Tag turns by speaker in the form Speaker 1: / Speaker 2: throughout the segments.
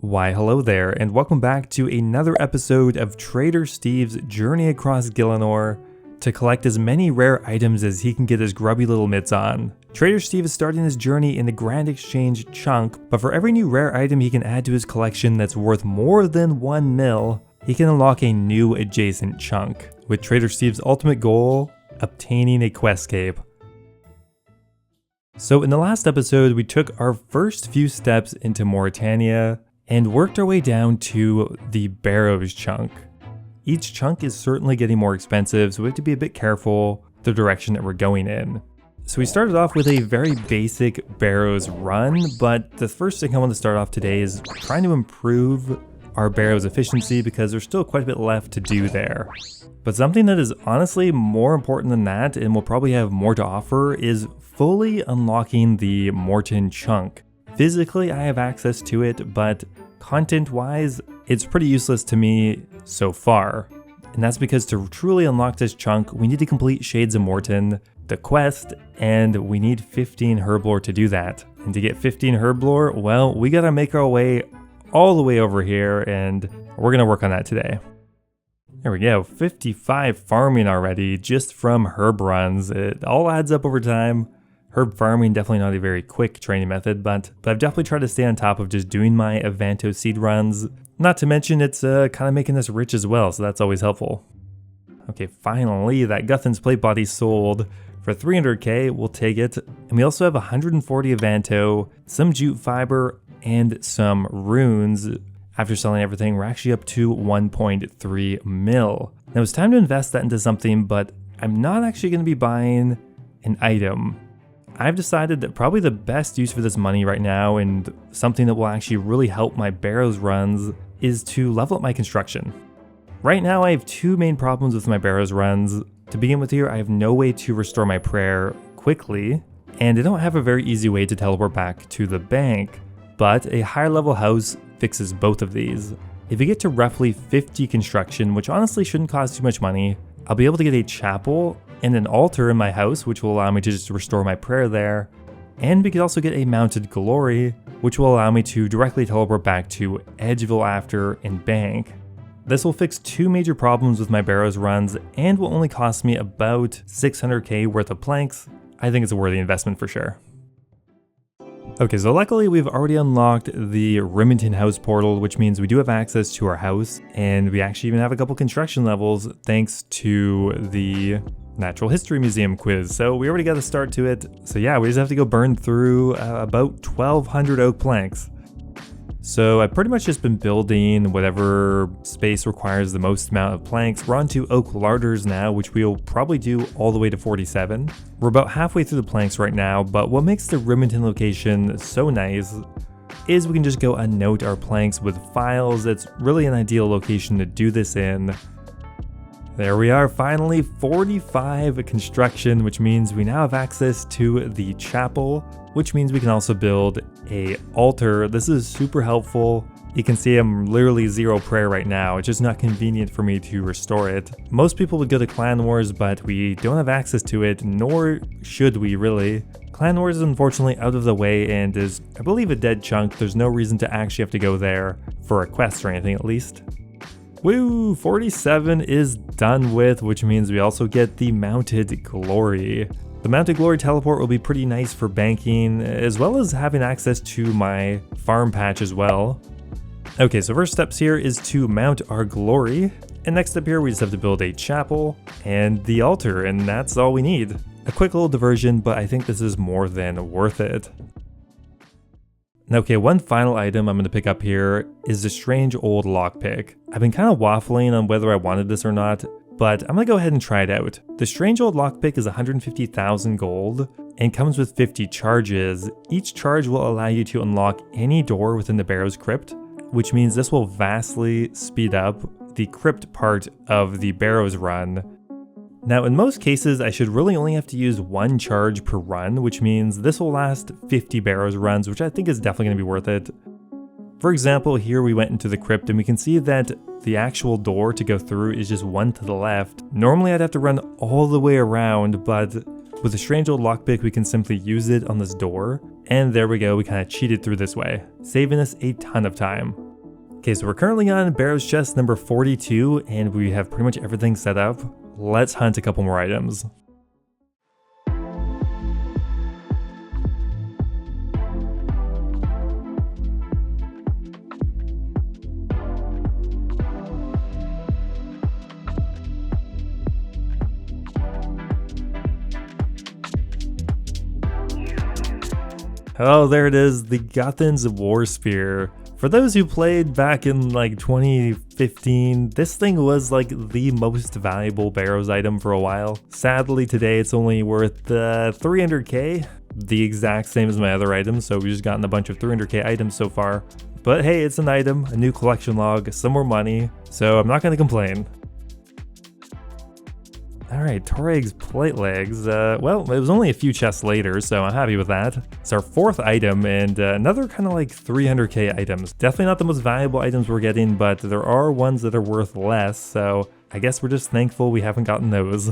Speaker 1: Why hello there, and welcome back to another episode of Trader Steve's journey across Gilenor to collect as many rare items as he can get his grubby little mitts on. Trader Steve is starting his journey in the Grand Exchange Chunk, but for every new rare item he can add to his collection that's worth more than 1 mil, he can unlock a new adjacent chunk, with Trader Steve's ultimate goal, obtaining a quest cape. So in the last episode, we took our first few steps into Morytania and worked our way down to the barrows chunk. Each chunk is certainly getting more expensive, so we have to be a bit careful the direction that we're going in. So we started off with a very basic barrows run, but the first thing I want to start off today is trying to improve our barrows efficiency because there's still quite a bit left to do there. But something that is honestly more important than that, and will probably have more to offer, is fully unlocking the morton chunk. Physically, I have access to it, but content-wise, it's pretty useless to me so far. And that's because to truly unlock this chunk, we need to complete Shades of Morton, the quest, and we need 15 herblore to do that. And to get 15 herblore, well, we gotta make our way all the way over here, and we're gonna work on that today. There we go, 55 farming already, just from herb runs. It all adds up over time. Herb farming, definitely not a very quick training method, but I've definitely tried to stay on top of just doing my Avanto seed runs. Not to mention it's kind of making us rich as well, so that's always helpful. Okay, finally, that Guthan's plate body sold for 300k, we'll take it. And we also have 140 Avanto, some jute fiber, and some runes. After selling everything, we're actually up to 1.3 mil. Now it's time to invest that into something, but I'm not actually going to be buying an item. I've decided that probably the best use for this money right now, and something that will actually really help my barrows runs, is to level up my construction. Right now I have two main problems with my barrows runs. To begin with here, I have no way to restore my prayer quickly, and I don't have a very easy way to teleport back to the bank, but a higher level house fixes both of these. If you get to roughly 50 construction, which honestly shouldn't cost too much money, I'll be able to get a chapel and an altar in my house, which will allow me to just restore my prayer there. And we could also get a mounted glory, which will allow me to directly teleport back to Edgeville after and bank. This will fix two major problems with my barrows runs and will only cost me about 600k worth of planks. I think it's a worthy investment for sure. Okay, so luckily we've already unlocked the Remington House portal, which means we do have access to our house, and we actually even have a couple construction levels thanks to the Natural History Museum quiz. So we already got a start to it. So yeah, we just have to go burn through about 1,200 oak planks. So I've pretty much just been building whatever space requires the most amount of planks. We're on to oak larders now, which we'll probably do all the way to 47. We're about halfway through the planks right now, but what makes the Remington location so nice is we can just go unnote our planks with files. It's really an ideal location to do this in. There we are, finally 45 construction, which means we now have access to the chapel, which means we can also build a altar. This is super helpful. You can see I'm literally 0 prayer right now. It's just not convenient for me to restore it. Most people would go to Clan Wars, but we don't have access to it, nor should we really. Clan Wars is unfortunately out of the way and is, I believe, a dead chunk. There's no reason to actually have to go there for a quest or anything at least. Woo! 47 is done with, which means we also get the mounted glory. The mounted glory teleport will be pretty nice for banking, as well as having access to my farm patch as well. Okay, so first steps here is to mount our glory, and next up here we just have to build a chapel and the altar, and that's all we need. A quick little diversion, but I think this is more than worth it. Okay, one final item I'm going to pick up here is the strange old lockpick. I've been kind of waffling on whether I wanted this or not, but I'm going to go ahead and try it out. The strange old lockpick is 150,000 gold and comes with 50 charges. Each charge will allow you to unlock any door within the barrows crypt, which means this will vastly speed up the crypt part of the barrows run. Now in most cases I should really only have to use 1 charge per run, which means this will last 50 barrows runs, which I think is definitely going to be worth it. For example, here we went into the crypt and we can see that the actual door to go through is just one to the left. Normally I'd have to run all the way around, but with the strange old lockpick we can simply use it on this door, and there we go, we kind of cheated through this way, saving us a ton of time. Okay, so we're currently on barrows chest number 42, and we have pretty much everything set up. Let's hunt a couple more items. Oh, there it is, the Gothen's War Spear. For those who played back in like 2015, this thing was like the most valuable barrows item for a while. Sadly, today it's only worth 300k, the exact same as my other items, so we've just gotten a bunch of 300k items so far. But hey, it's an item, a new collection log, some more money, so I'm not gonna complain. Alright, Torreg's plate legs. Well, it was only a few chests later, so I'm happy with that. It's our fourth item, and another kind of like 300k items. Definitely not the most valuable items we're getting, but there are ones that are worth less, so I guess we're just thankful we haven't gotten those.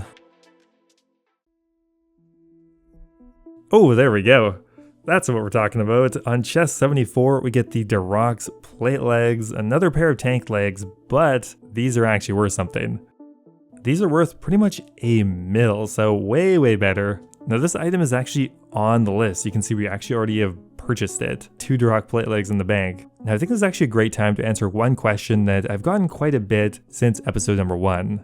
Speaker 1: Oh, there we go. That's what we're talking about. On chest 74, we get the Durock's plate legs, another pair of tank legs, but these are actually worth something. These are worth pretty much a mil, so way better. Now this item is actually on the list. You can see we actually already have purchased it. 2 Durock plate legs in the bank. Now I think this is actually a great time to answer one question that I've gotten quite a bit since episode number 1.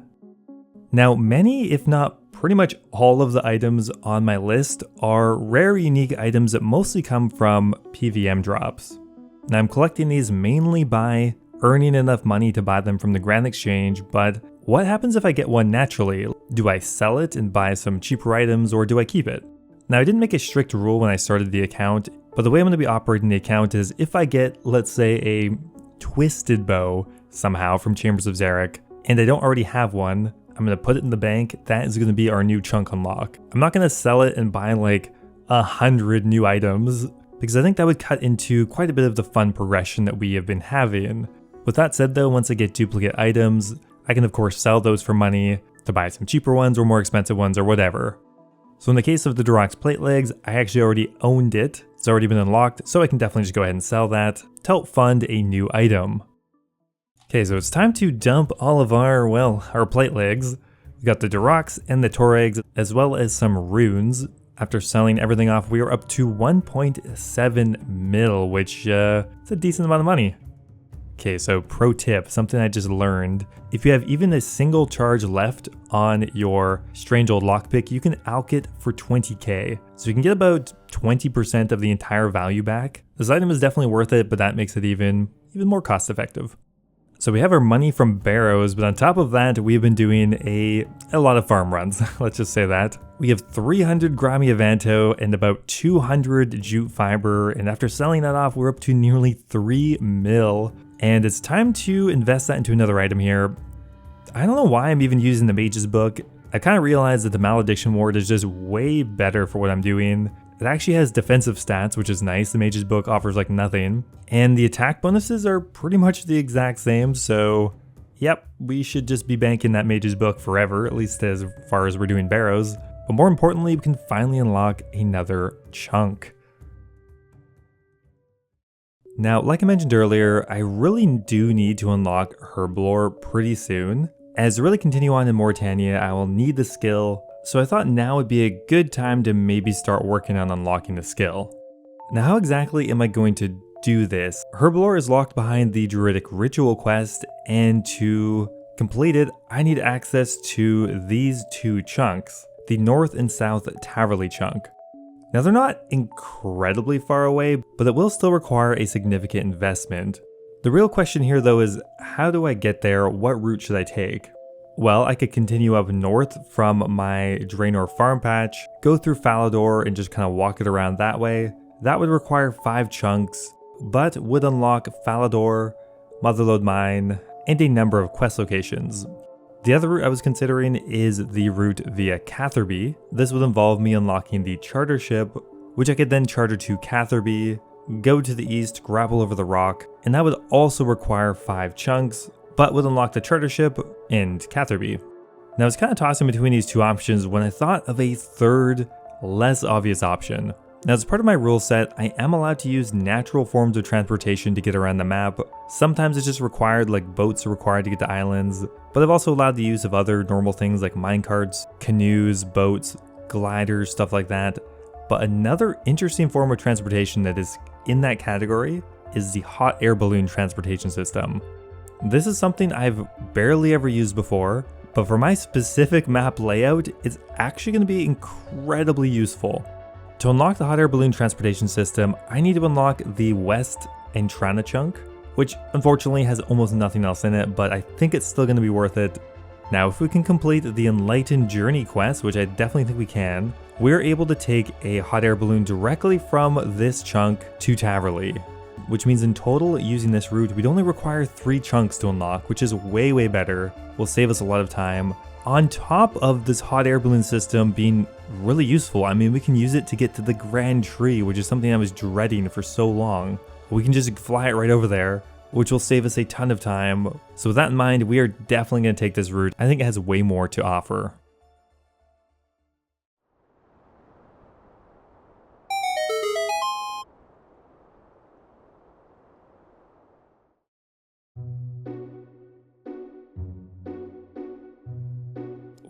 Speaker 1: Now many, if not pretty much all of the items on my list are rare unique items that mostly come from PVM drops. Now I'm collecting these mainly by earning enough money to buy them from the Grand Exchange, but what happens if I get one naturally? Do I sell it and buy some cheaper items, or do I keep it? Now I didn't make a strict rule when I started the account, but the way I'm going to be operating the account is if I get, let's say, a twisted bow somehow from Chambers of Xeric, and I don't already have one, I'm going to put it in the bank. That is going to be our new chunk unlock. I'm not going to sell it and buy like 100 new items, because I think that would cut into quite a bit of the fun progression that we have been having. With that said though, once I get duplicate items, I can of course sell those for money to buy some cheaper ones or more expensive ones or whatever. So in the case of the Durock's plate legs, I actually already owned it. It's already been unlocked, so I can definitely just go ahead and sell that to help fund a new item. Okay, so it's time to dump all of our plate legs. We got the Durock's and the Torregs, as well as some runes. After selling everything off, we are up to 1.7 mil, which is a decent amount of money. Okay, so pro tip, something I just learned. If you have even a single charge left on your strange old lockpick, you can alch it for 20k. So you can get about 20% of the entire value back. This item is definitely worth it, but that makes it even more cost effective. So we have our money from barrows, but on top of that, we've been doing a lot of farm runs. Let's just say that. We have 300 Grammy Avanto and about 200 jute fiber, and after selling that off, we're up to nearly 3 mil. And it's time to invest that into another item here. I don't know why I'm even using the Mage's Book. I kind of realized that the Malediction Ward is just way better for what I'm doing. It actually has defensive stats, which is nice. The Mage's Book offers like nothing. And the attack bonuses are pretty much the exact same, so yep, we should just be banking that Mage's Book forever, at least as far as we're doing barrows. But more importantly, we can finally unlock another chunk. Now, like I mentioned earlier, I really do need to unlock Herblore pretty soon. As I really continue on in Morytania, I will need the skill, so I thought now would be a good time to maybe start working on unlocking the skill. Now, how exactly am I going to do this? Herblore is locked behind the Druidic Ritual quest, and to complete it, I need access to these 2 chunks, the North and South Taverly Chunk. Now they're not incredibly far away, but it will still require a significant investment. The real question here though is, how do I get there? What route should I take? Well, I could continue up north from my Draenor farm patch, go through Falador and just kind of walk it around that way. That would require 5 chunks, but would unlock Falador, Motherlode Mine, and a number of quest locations. The other route I was considering is the route via Catherby. This would involve me unlocking the charter ship, which I could then charter to Catherby, go to the east, grapple over the rock, and that would also require 5 chunks, but would unlock the charter ship and Catherby. Now I was kind of tossing between these 2 options when I thought of a third, less obvious option. Now, as part of my rule set, I am allowed to use natural forms of transportation to get around the map. Sometimes it's just required, like boats are required to get to islands, but I've also allowed the use of other normal things like minecarts, canoes, boats, gliders, stuff like that. But another interesting form of transportation that is in that category is the hot air balloon transportation system. This is something I've barely ever used before, but for my specific map layout, it's actually going to be incredibly useful. To unlock the hot air balloon transportation system, I need to unlock the West Taverly Chunk, which unfortunately has almost nothing else in it, but I think it's still going to be worth it. Now, if we can complete the Enlightened Journey quest, which I definitely think we can, we're able to take a hot air balloon directly from this chunk to Taverly, which means in total, using this route, we'd only require 3 chunks to unlock, which is way better. Will save us a lot of time. On top of this hot air balloon system being really useful, I mean, we can use it to get to the Grand Tree, which is something I was dreading for so long. We can just fly it right over there, which will save us a ton of time. So with that in mind, we are definitely going to take this route. I think it has way more to offer.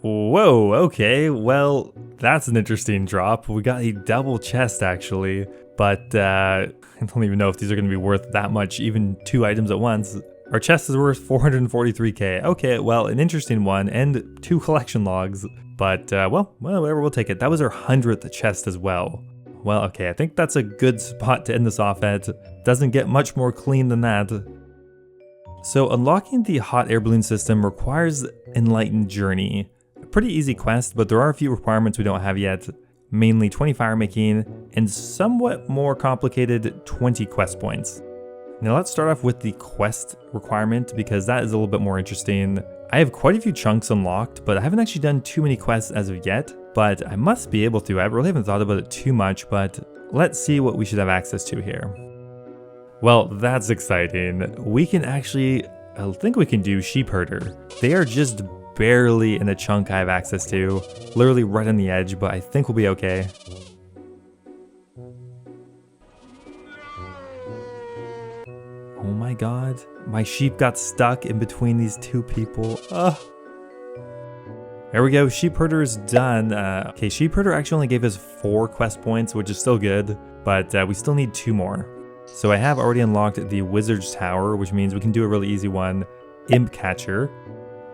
Speaker 1: Whoa, okay, well, that's an interesting drop. We got a double chest actually, but I don't even know if these are going to be worth that much, even 2 items at once. Our chest is worth 443k. Okay, well, an interesting one, and 2 collection logs, but well, whatever, we'll take it. That was our 100th chest as well. Well, okay, I think that's a good spot to end this off at. Doesn't get much more clean than that. So unlocking the hot air balloon system requires Enlightened Journey. Pretty easy quest, but there are a few requirements we don't have yet, mainly 20 firemaking and somewhat more complicated 20 quest points. Now let's start off with the quest requirement because that is a little bit more interesting. I have quite a few chunks unlocked, but I haven't actually done too many quests as of yet, but I must be able to. I really haven't thought about it too much, but let's see what we should have access to here. Well, that's exciting. We can actually, I think we can do sheep herder. They are just barely in a chunk I have access to, literally right on the edge, but I think we'll be okay. Oh my god, my sheep got stuck in between these 2 people. Ugh. There we go, sheep herder is done. Okay, sheep herder actually only gave us 4 quest points, which is still good, but we still need 2 more. So I have already unlocked the Wizard's Tower, which means we can do a really easy one, Imp Catcher.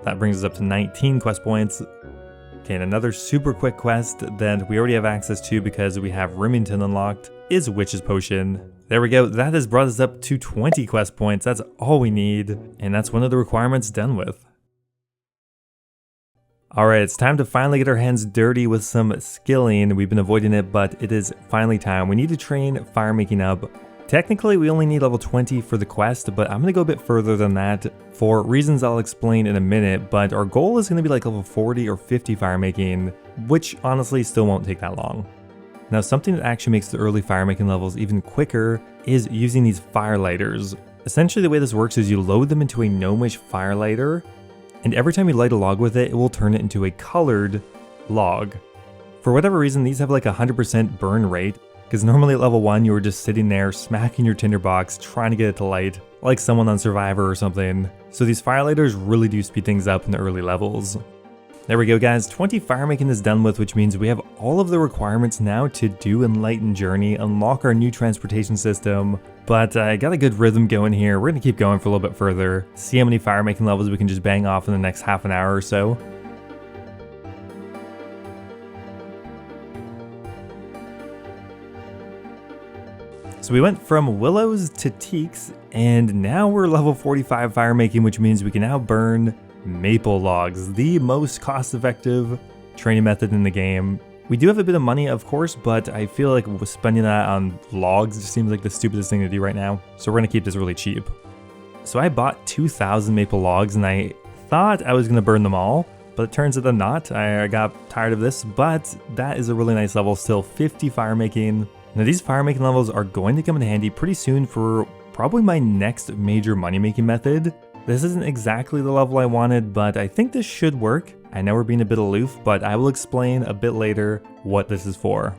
Speaker 1: That brings us up to 19 quest points. Okay, and another super quick quest that we already have access to because we have Remington unlocked is Witch's Potion. There we go, that has brought us up to 20 quest points. That's all we need, and that's one of the requirements done with. Alright, it's time to finally get our hands dirty with some skilling. We've been avoiding it, but it is finally time. We need to train Firemaking up. Technically, we only need level 20 for the quest, but I'm going to go a bit further than that for reasons I'll explain in a minute, but our goal is going to be like level 40 or 50 firemaking, which honestly still won't take that long. Now, something that actually makes the early firemaking levels even quicker is using these firelighters. Essentially, the way this works is you load them into a gnomish firelighter, and every time you light a log with it, it will turn it into a colored log. For whatever reason, these have like a 100% burn rate, because normally at level 1 you were just sitting there smacking your tinderbox trying to get it to light, like someone on Survivor or something. So these firelighters really do speed things up in the early levels. There we go guys, 20 firemaking is done with, which means we have all of the requirements now to do Enlightened Journey, unlock our new transportation system, but I got a good rhythm going here. We're going to keep going for a little bit further, see how many firemaking levels we can just bang off in the next half an hour or so. So we went from willows to teaks, and now we're level 45 firemaking, which means we can now burn maple logs, the most cost-effective training method in the game. We do have a bit of money, of course, but I feel like spending that on logs just seems like the stupidest thing to do right now. So we're gonna keep this really cheap. So I bought 2,000 maple logs, and I thought I was gonna burn them all, but it turns out I'm not. I got tired of this, but that is a really nice level still, 50 firemaking. Now these firemaking levels are going to come in handy pretty soon for probably my next major money-making method. This isn't exactly the level I wanted, but I think this should work. I know we're being a bit aloof, but I will explain a bit later what this is for.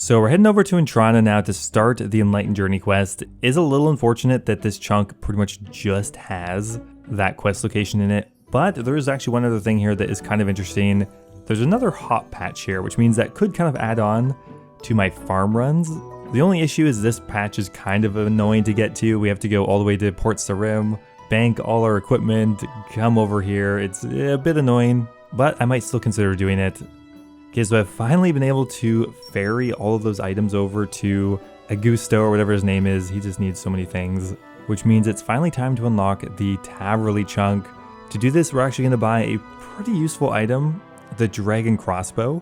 Speaker 1: So we're heading over to Entrana now to start the Enlightened Journey quest. It's a little unfortunate that this chunk pretty much just has that quest location in it, but there is actually one other thing here that is kind of interesting. There's another hop patch here, which means that could kind of add on to my farm runs. The only issue is this patch is kind of annoying to get to. We have to go all the way to Port Sarim, bank all our equipment, come over here. It's a bit annoying, but I might still consider doing it. Okay, so I've finally been able to ferry all of those items over to Augusto or whatever his name is. He just needs so many things, which means it's finally time to unlock the Taverly Chunk. To do this, we're actually going to buy a pretty useful item, the Dragon Crossbow.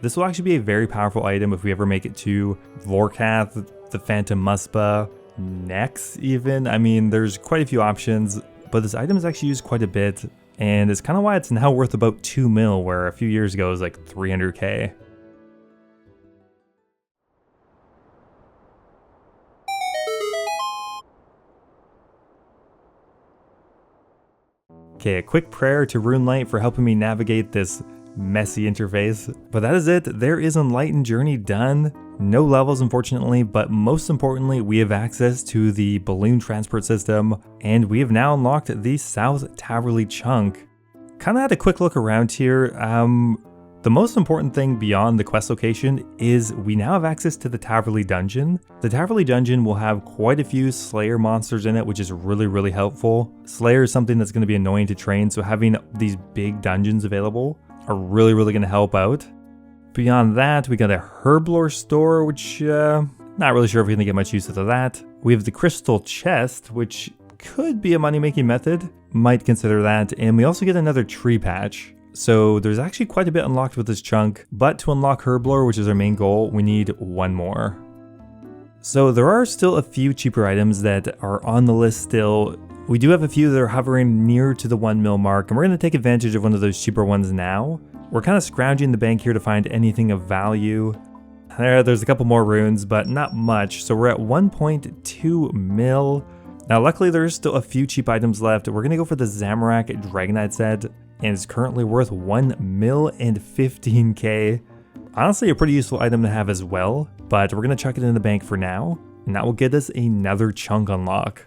Speaker 1: This will actually be a very powerful item if we ever make it to Vorkath, the Phantom Muspa, Nex even. I mean, there's quite a few options, but this item is actually used quite a bit. And it's kind of why it's now worth about 2 mil, where a few years ago it was like 300k. Okay, a quick prayer to Runelight for helping me navigate this messy interface. But that is it. There is Enlightened Journey done. No levels, unfortunately, but most importantly, we have access to the balloon transport system, and we have now unlocked the South Taverly Chunk. Kind of had a quick look around here. The most important thing beyond the quest location is we now have access to the Taverly Dungeon. The Taverly Dungeon will have quite a few Slayer monsters in it, which is really helpful. Slayer is something that's going to be annoying to train, so having these big dungeons available are really going to help out. Beyond that, we got a Herblore store, which not really sure if we're going to get much use out of that. We have the Crystal Chest, which could be a money-making method. Might consider that. And we also get another tree patch. So there's actually quite a bit unlocked with this chunk, but to unlock Herblore, which is our main goal, we need one more. So there are still a few cheaper items that are on the list still. We do have a few that are hovering near to the 1 mil mark, and we're going to take advantage of one of those cheaper ones now. We're kind of scrounging the bank here to find anything of value. There's a couple more runes, but not much. So we're at 1.2 mil. Now luckily there's still a few cheap items left. We're going to go for the Zamorak Dragonite set, and it's currently worth 1 mil and 15k. Honestly a pretty useful item to have as well, but we're going to chuck it in the bank for now, and that will get us another chunk unlock.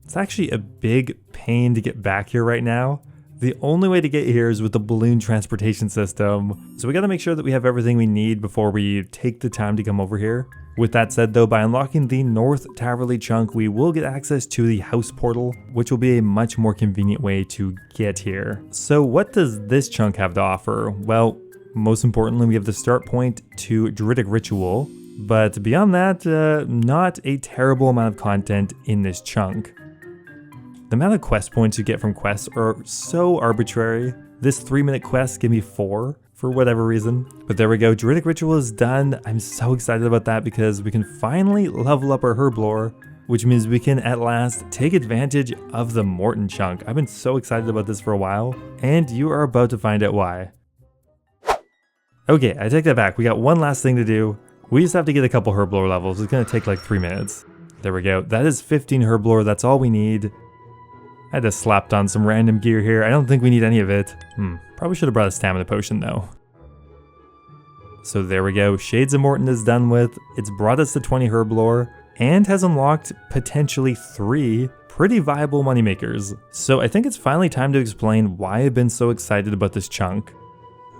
Speaker 1: It's actually a big pain to get back here right now. The only way to get here is with the balloon transportation system. So we got to make sure that we have everything we need before we take the time to come over here. With that said though, by unlocking the North Taverly Chunk, we will get access to the house portal, which will be a much more convenient way to get here. So what does this chunk have to offer? Well, most importantly, we have the start point to Druidic Ritual. But beyond that, not a terrible amount of content in this chunk. The amount of quest points you get from quests are so arbitrary. This 3-minute quest gave me 4 for whatever reason. But there we go, Druidic Ritual is done. I'm so excited about that because we can finally level up our Herblore, which means we can at last take advantage of the Morton chunk. I've been so excited about this for a while, and you are about to find out why. Okay, I take that back. We got one last thing to do. We just have to get a couple Herblore levels. It's gonna take like 3 minutes. There we go. That is 15 Herblore. That's all we need. I just slapped on some random gear here. I don't think we need any of it. Probably should have brought a stamina potion though. So there we go. Shades of Morton is done with. It's brought us to 20 Herblore and has unlocked potentially 3 pretty viable moneymakers. So I think it's finally time to explain why I've been so excited about this chunk.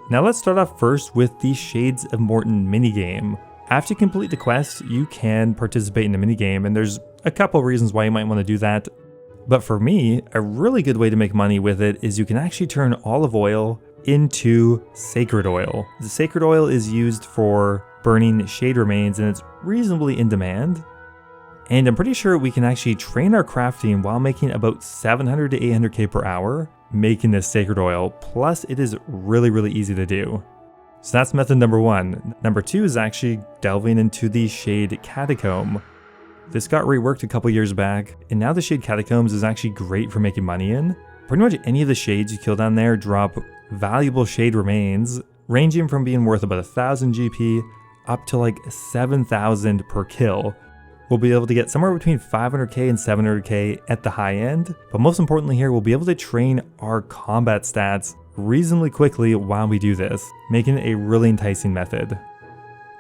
Speaker 1: Now let's start off first with the Shades of Morton minigame. After you complete the quest, you can participate in the minigame, and there's a couple reasons why you might want to do that. But for me, a really good way to make money with it is you can actually turn olive oil into sacred oil. The sacred oil is used for burning shade remains, and it's reasonably in demand. And I'm pretty sure we can actually train our crafting while making about 700 to 800k per hour making this sacred oil. Plus it is really easy to do. So that's method number 1. Number 2 is actually delving into the Shade Catacomb. This got reworked a couple years back, and now the Shade Catacombs is actually great for making money in. Pretty much any of the shades you kill down there drop valuable shade remains, ranging from being worth about 1000 GP up to like 7000 per kill. we'll be able to get somewhere between 500k and 700k at the high end, but most importantly here, we'll be able to train our combat stats reasonably quickly while we do this, making it a really enticing method.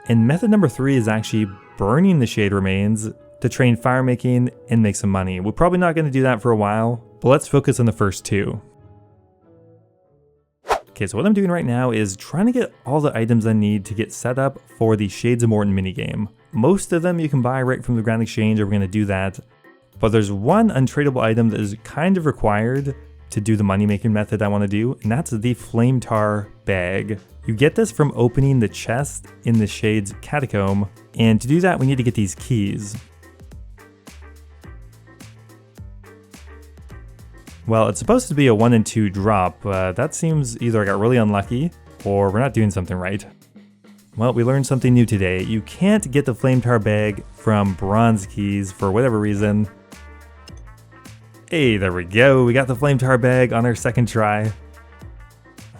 Speaker 1: And method number 3 is actually burning the shade remains to train firemaking and make some money. We're probably not going to do that for a while, but let's focus on the first two. Okay, so what I'm doing right now is trying to get all the items I need to get set up for the Shades of Morton minigame. Most of them you can buy right from the Grand Exchange, and we're going to do that. But there's one untradeable item that is kind of required to do the money making method I want to do, and that's the Flame Tar bag. You get this from opening the chest in the Shades catacomb, and to do that we need to get these keys. Well, it's supposed to be a 1 and 2 drop, that seems either I got really unlucky or we're not doing something right. Well, we learned something new today. You can't get the Flame Tar bag from bronze keys for whatever reason. Hey, there we go. We got the Flame Tar bag on our second try.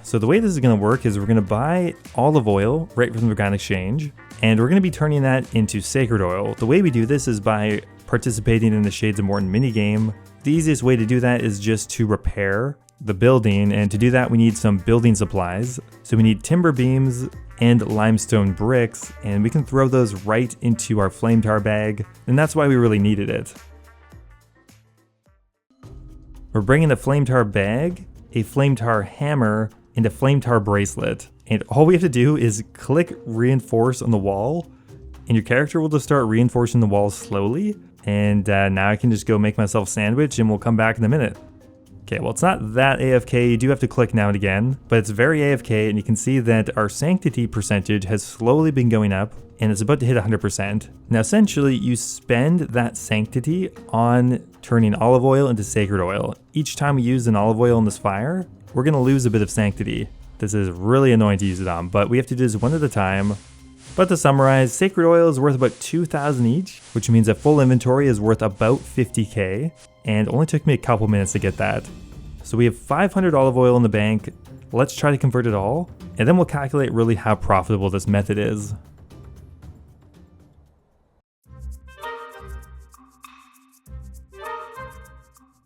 Speaker 1: So the way this is going to work is we're going to buy olive oil right from the Grand Exchange, and we're going to be turning that into sacred oil. The way we do this is by participating in the Shades of Morton minigame. The easiest way to do that is just to repair the building, and to do that we need some building supplies. So we need timber beams and limestone bricks, and we can throw those right into our Flame Tar bag, and that's why we really needed it. We're bringing a Flame Tar bag, a Flame Tar hammer, and a Flame Tar bracelet, and all we have to do is click reinforce on the wall, and your character will just start reinforcing the wall slowly. And now I can just go make myself a sandwich and we'll come back in a minute. Okay, well it's not that AFK, you do have to click now and again, but it's very AFK, and you can see that our sanctity percentage has slowly been going up and it's about to hit 100%. Now essentially you spend that sanctity on turning olive oil into sacred oil. Each time we use an olive oil in this fire, we're going to lose a bit of sanctity. This is really annoying to use it on, but we have to do this one at a time. But to summarize, sacred oil is worth about 2,000 each, which means a full inventory is worth about 50k, and it only took me a couple minutes to get that. So we have 500 olive oil in the bank. Let's try to convert it all, and then we'll calculate really how profitable this method is.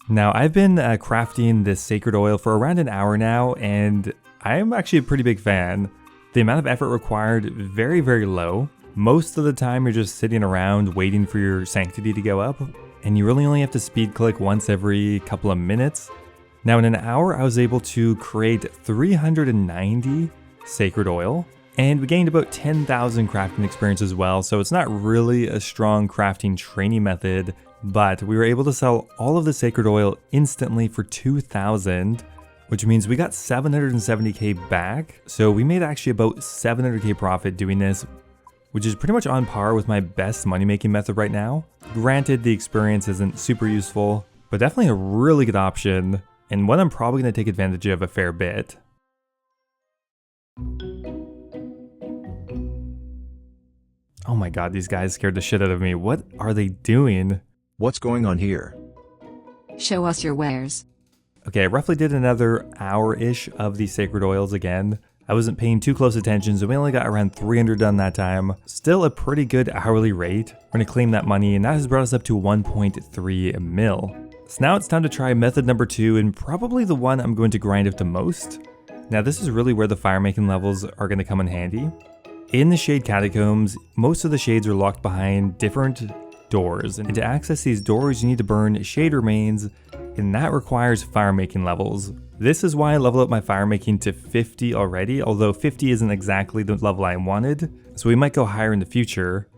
Speaker 1: Now I've been crafting this sacred oil for around an hour now, and I'm actually a pretty big fan. The amount of effort required, very, very low. Most of the time you're just sitting around waiting for your sanctity to go up, and you really only have to speed click once every couple of minutes. Now in an hour I was able to create 390 sacred oil, and we gained about 10,000 crafting experience as well, so it's not really a strong crafting training method, but we were able to sell all of the sacred oil instantly for 2,000. Which means we got 770k back, so we made actually about 700k profit doing this, which is pretty much on par with my best money making method right now. Granted, the experience isn't super useful, but definitely a really good option, and one I'm probably going to take advantage of a fair bit. Oh my god, these guys scared the shit out of me. What are they doing?
Speaker 2: What's going on here?
Speaker 3: Show us your wares.
Speaker 1: Okay, I roughly did another hour-ish of the sacred oils again. I wasn't paying too close attention, so we only got around 300 done that time. Still a pretty good hourly rate. We're gonna claim that money, and that has brought us up to 1.3 mil. So now it's time to try method number 2, and probably the one I'm going to grind up the most. Now this is really where the firemaking levels are gonna come in handy. In the Shade Catacombs, most of the shades are locked behind different doors, and to access these doors you need to burn shade remains, and that requires firemaking levels. This is why I level up my firemaking to 50 already, although 50 isn't exactly the level I wanted, so we might go higher in the future.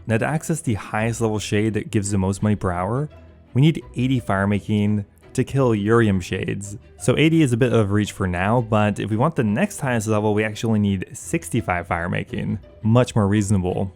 Speaker 1: Now to access the highest level shade that gives the most money per hour, we need 80 firemaking to kill Urium shades. So 80 is a bit of a reach for now, but if we want the next highest level, we actually need 65 firemaking, much more reasonable.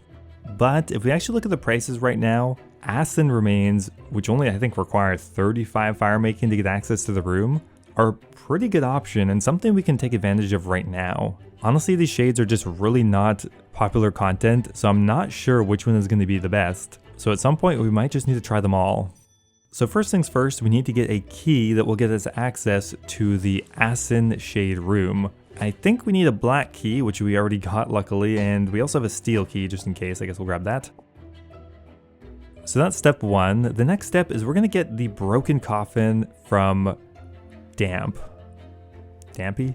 Speaker 1: But if we actually look at the prices right now, Acid remains, which only I think require 35 firemaking to get access to the room, are a pretty good option and something we can take advantage of right now. Honestly, these shades are just really not popular content, so I'm not sure which one is going to be the best. So at some point we might just need to try them all. So first things first, we need to get a key that will get us access to the Acid Shade room. I think we need a black key, which we already got luckily, and we also have a steel key just in case. I guess we'll grab that. So that's step 1. The next step is we're going to get the broken coffin from Dampy?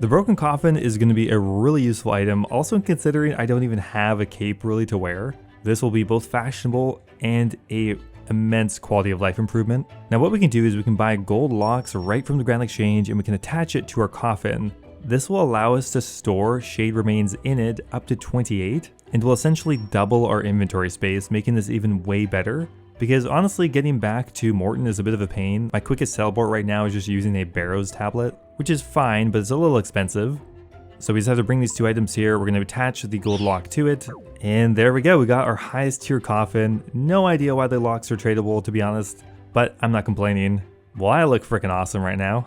Speaker 1: The broken coffin is going to be a really useful item, also considering I don't even have a cape really to wear. This will be both fashionable and a immense quality of life improvement. Now what we can do is we can buy gold locks right from the Grand Exchange and we can attach it to our coffin. This will allow us to store shade remains in it up to 28 and will essentially double our inventory space, making this even way better. Because honestly, getting back to Morton is a bit of a pain. My quickest teleport right now is just using a barrows tablet, which is fine, but it's a little expensive. So we just have to bring these 2 items here. We're going to attach the gold lock to it. And there we go. We got our highest tier coffin. No idea why the locks are tradable, to be honest, but I'm not complaining. Well, I look freaking awesome right now.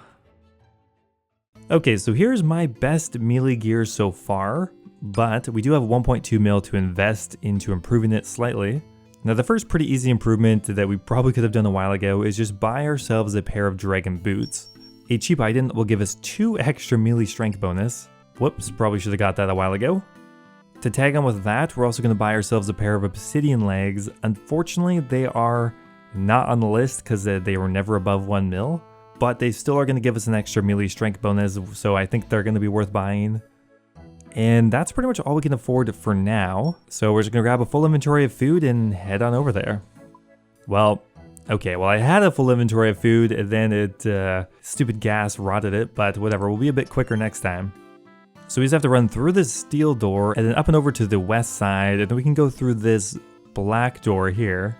Speaker 1: Okay, so here's my best melee gear so far, but we do have 1.2 mil to invest into improving it slightly. Now the first pretty easy improvement that we probably could have done a while ago is just buy ourselves a pair of dragon boots. A cheap item will give us 2 extra melee strength bonus. Whoops, probably should have got that a while ago. To tag on with that, we're also going to buy ourselves a pair of obsidian legs. Unfortunately, they are not on the list because they were never above 1 mil, but they still are going to give us an extra melee strength bonus, so I think they're going to be worth buying. And that's pretty much all we can afford for now, so we're just going to grab a full inventory of food and head on over there. Well, okay, I had a full inventory of food, and then stupid gas rotted it, but whatever, we'll be a bit quicker next time. So we just have to run through this steel door, and then up and over to the west side, and then we can go through this black door here.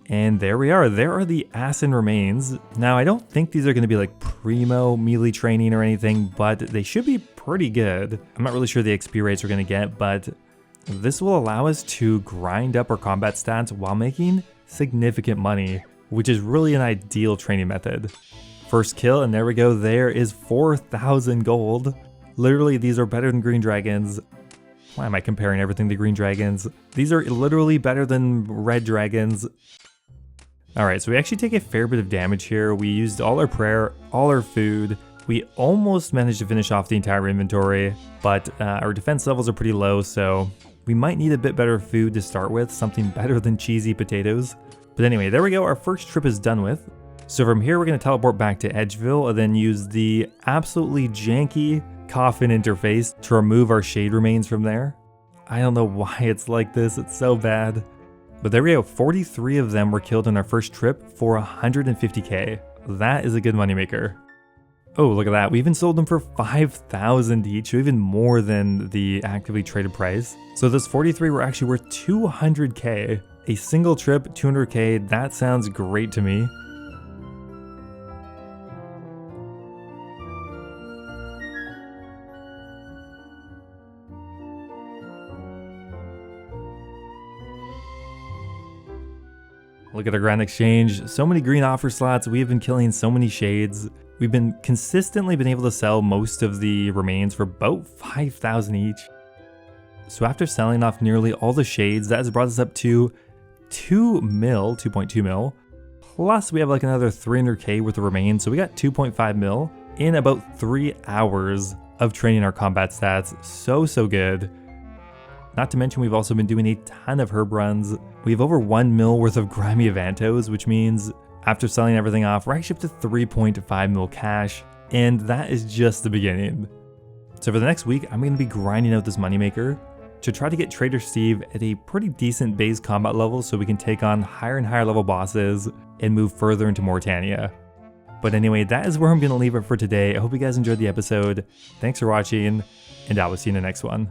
Speaker 1: And there we are, there are the Asin remains. Now I don't think these are going to be like primo melee training or anything, but they should be pretty good. I'm not really sure the XP rates we're going to get, but this will allow us to grind up our combat stats while making significant money, which is really an ideal training method. First kill, and there we go, there is 4,000 gold. Literally, these are better than green dragons. Why am I comparing everything to green dragons? These are literally better than red dragons. Alright, so we actually take a fair bit of damage here. We used all our prayer, all our food. We almost managed to finish off the entire inventory, but our defense levels are pretty low, so we might need a bit better food to start with, something better than cheesy potatoes. But anyway, there we go, our first trip is done with. So from here, we're going to teleport back to Edgeville and then use the absolutely janky coffin interface to remove our shade remains from there. I don't know why it's like this, it's so bad. But there we go, 43 of them were killed in our first trip for 150k. That is a good moneymaker. Oh, look at that, we even sold them for 5,000 each, so even more than the actively traded price. So those 43 were actually worth 200k. A single trip, 200k, that sounds great to me. Look at our Grand Exchange, so many green offer slots, we have been killing so many shades. We've been consistently able to sell most of the remains for about 5,000 each. So after selling off nearly all the shades, that has brought us up to 2.2 mil. Plus we have like another 300k worth of remains, so we got 2.5 mil in about 3 hours of training our combat stats. So good. Not to mention we've also been doing a ton of herb runs. We have over 1 mil worth of grimy Avantos, which means after selling everything off, we're actually up to 3.5 mil cash, and that is just the beginning. So for the next week, I'm going to be grinding out this moneymaker to try to get Trader Steve at a pretty decent base combat level so we can take on higher and higher level bosses and move further into Morytania. But anyway, that is where I'm going to leave it for today. I hope you guys enjoyed the episode. Thanks for watching, and I will see you in the next one.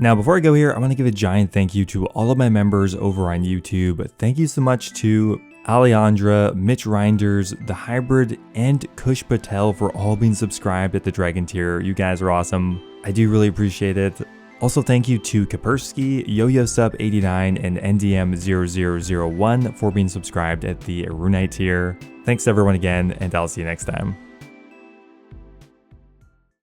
Speaker 1: Now, before I go here, I want to give a giant thank you to all of my members over on YouTube. Thank you so much to Alejandra, Mitch Reinders, The Hybrid, and Kush Patel for all being subscribed at the Dragon tier. You guys are awesome. I do really appreciate it. Also, thank you to Kapersky, YoYoSup89, and NDM0001 for being subscribed at the Runite tier. Thanks to everyone again, and I'll see you next time.